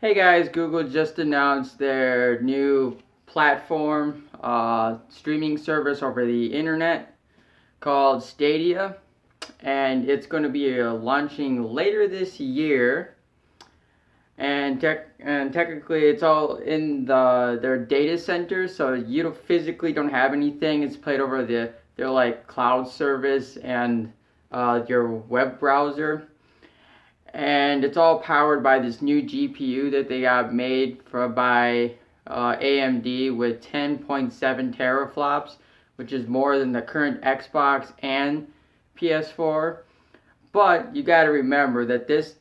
Hey guys, Google just announced their new platform, streaming service over the internet called Stadia, and it's going to be launching later this year. And technically, it's all in their data center, so you don't have anything. It's played over their like cloud service and your web browser, and it's all powered by this new GPU that they got made by AMD with 10.7 teraflops, which is more than the current Xbox and PS4. But you got to remember that this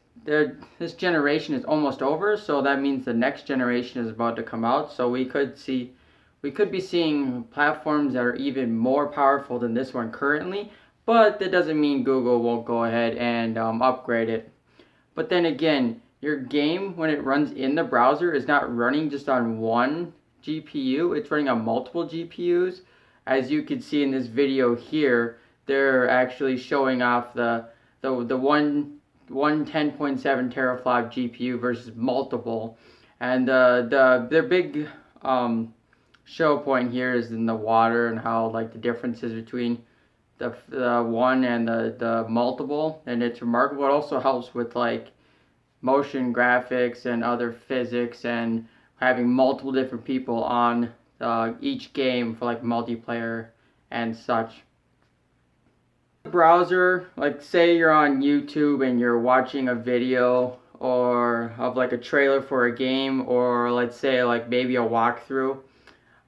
generation is almost over, so that means the next generation is about to come out. So we could be seeing platforms that are even more powerful than this one currently. But that doesn't mean Google won't go ahead and upgrade it. But then again, your game, when it runs in the browser, is not running just on one GPU. It's running on multiple GPUs. As you can see in this video here, they're actually showing off the one 10.7 teraflop GPU versus multiple. And their big show point here is in the water and how like the differences between the one and the multiple, and it's remarkable. It also helps with like motion graphics and other physics, and having multiple different people on each game for like multiplayer and such. Browser, like say you're on YouTube and you're watching a video or of like a trailer for a game, or let's say like maybe a walkthrough.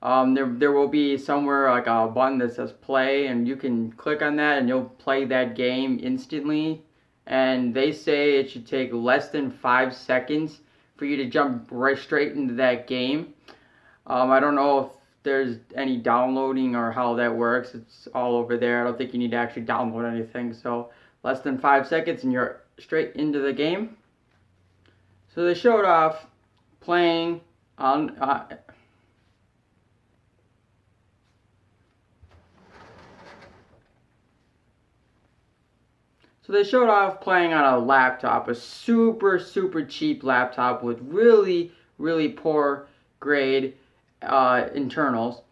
There will be somewhere like a button that says play, and you can click on that and you'll play that game instantly. And they say it should take less than 5 seconds for you to jump right straight into that game. I don't know if there's any downloading or how that works. It's all over there. I don't think you need to actually download anything. So less than 5 seconds and you're straight into the game. So they showed off playing on So they showed off playing on a laptop, a super cheap laptop with really poor grade internals,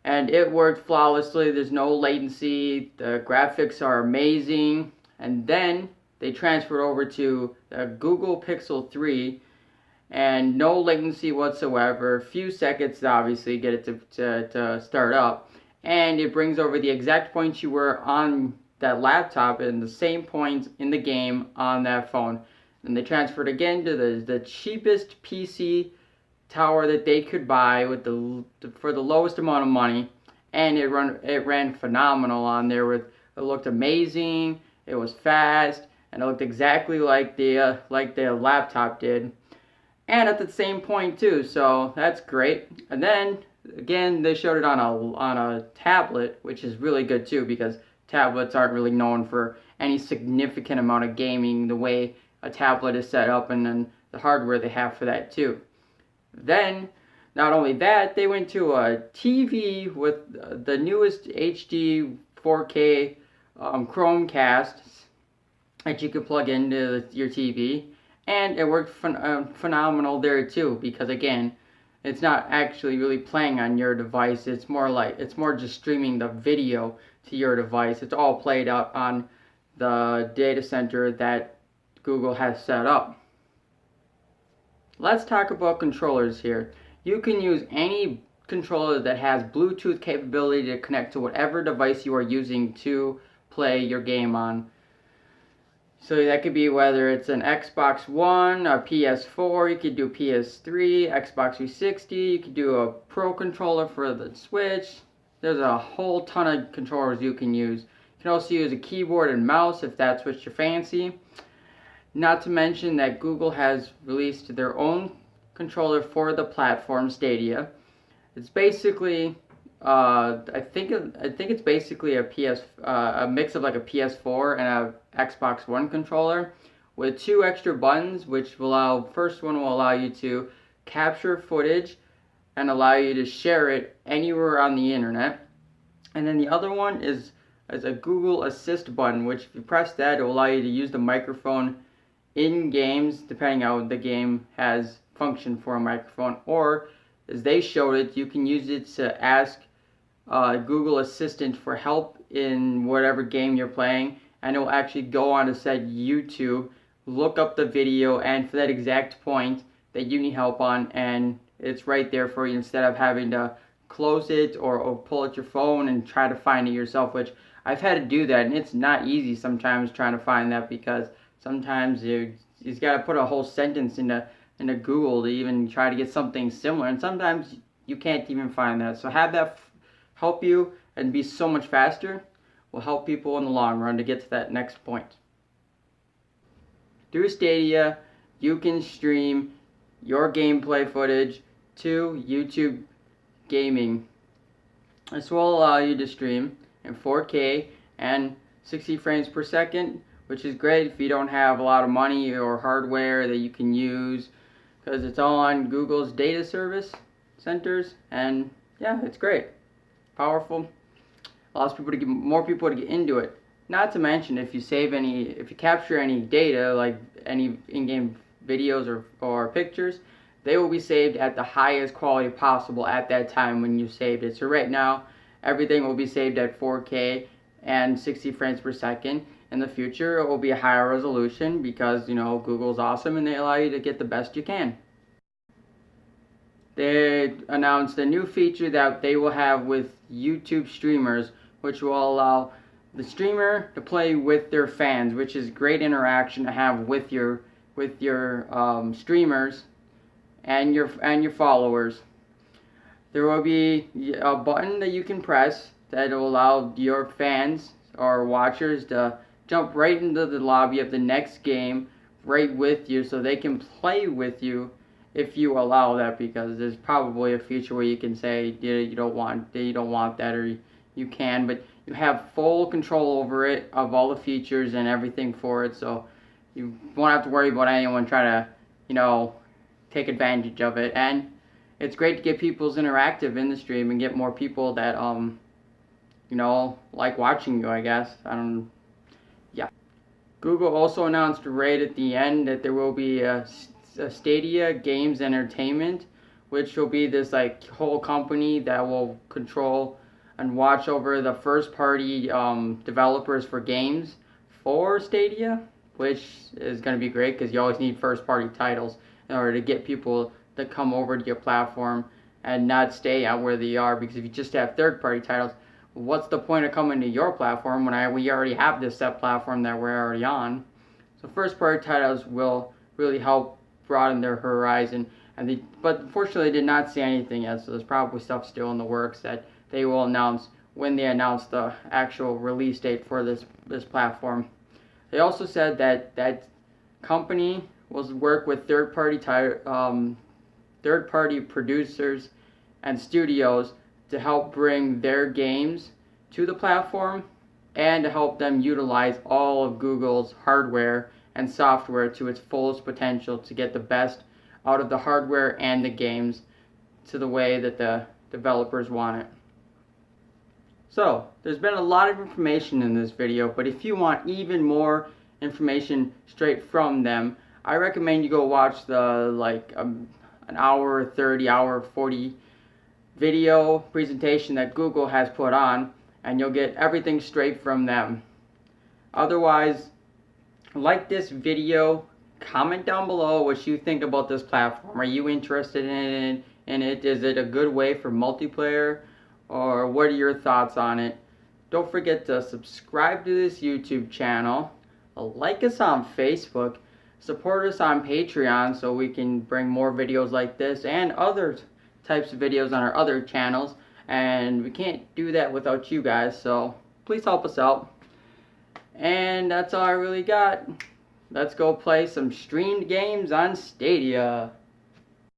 and it worked flawlessly. There's no latency. The graphics are amazing. And then they transferred over to the Google Pixel 3, and no latency whatsoever. A few seconds to obviously get it to start up, and it brings over the exact points you were on that laptop and the same points in the game on that phone. And they transferred again to the cheapest PC tower that they could buy with for the lowest amount of money, and it ran phenomenal on there. It looked amazing, it was fast, and it looked exactly like the laptop did, and at the same point too. So that's great. And then again, they showed it on a tablet, which is really good too, because tablets aren't really known for any significant amount of gaming the way a tablet is set up, and then the hardware they have for that too. Then, not only that, they went to a TV with the newest HD 4K Chromecasts that you could plug into your TV, and it worked phenomenal there too, because again, it's not actually really playing on your device. It's more just streaming the video to your device. It's all played out on the data center that Google has set up. Let's talk about controllers here. You can use any controller that has Bluetooth capability to connect to whatever device you are using to play your game on. So that could be whether it's an Xbox One, a PS4, you could do PS3, Xbox 360, you could do a Pro controller for the Switch. There's a whole ton of controllers you can use. You can also use a keyboard and mouse if that's what you fancy. Not to mention that Google has released their own controller for the platform Stadia. It's basically I think it's basically a mix of like a PS4 and a Xbox One controller with 2 extra buttons, which first one will allow you to capture footage and allow you to share it anywhere on the internet. And then the other one is a Google Assist button, which if you press that, it will allow you to use the microphone in games, depending on how the game has function for a microphone, or as they showed it, you can use it to ask Google Assistant for help in whatever game you're playing, and it will actually go on to said YouTube, look up the video, and for that exact point that you need help on, and it's right there for you instead of having to close it or pull out your phone and try to find it yourself, which I've had to do that, and it's not easy sometimes trying to find that, because sometimes you've got to put a whole sentence into Google to even try to get something similar, and sometimes you can't even find that. So have that help you and be so much faster will help people in the long run to get to that next point. Through Stadia, you can stream your gameplay footage to YouTube Gaming. This will allow you to stream in 4K and 60 frames per second, which is great if you don't have a lot of money or hardware that you can use, because it's all on Google's data service centers, and yeah, it's great. Powerful, allows people to get more people to get into it. Not to mention, if you capture any data, like any in-game videos or pictures, they will be saved at the highest quality possible at that time when you saved it. So right now, everything will be saved at 4K and 60 frames per second. In the future, it will be a higher resolution because, you know, Google's awesome and they allow you to get the best you can. They announced a new feature that they will have with YouTube streamers, which will allow the streamer to play with their fans, which is great interaction to have with your streamers and your followers. There will be a button that you can press that will allow your fans or watchers to jump right into the lobby of the next game right with you, so they can play with you if you allow that, because there's probably a feature where you can say you don't want that, or you can, but you have full control over it, of all the features and everything for it, so you won't have to worry about anyone trying to, you know, take advantage of it. And it's great to get people's interactive in the stream and get more people that you know, like watching you, I guess. Yeah. Google also announced right at the end that there will be a Stadia Games Entertainment, which will be this like whole company that will control and watch over the first party developers for games for Stadia, which is going to be great because you always need first party titles in order to get people to come over to your platform and not stay out where they are, because if you just have third party titles, what's the point of coming to your platform when we already have this set platform that we're already on? So first party titles will really help broaden their horizon, but unfortunately they did not see anything yet, so there's probably stuff still in the works that they will announce when they announce the actual release date for this platform. They also said that company will work with third party producers and studios to help bring their games to the platform and to help them utilize all of Google's hardware and software to its fullest potential to get the best out of the hardware and the games to the way that the developers want it. So, there's been a lot of information in this video, but if you want even more information straight from them, I recommend you go watch the an hour 30, hour 40 video presentation that Google has put on, and you'll get everything straight from them. Otherwise, like this video, comment down below what you think about this platform. Are you interested in it? Is it a good way for multiplayer? Or what are your thoughts on it? Don't forget to subscribe to this YouTube channel, like us on Facebook, support us on Patreon so we can bring more videos like this and other types of videos on our other channels, and we can't do that without you guys, so please help us out. And that's all I really got. Let's go play some streamed games on Stadia.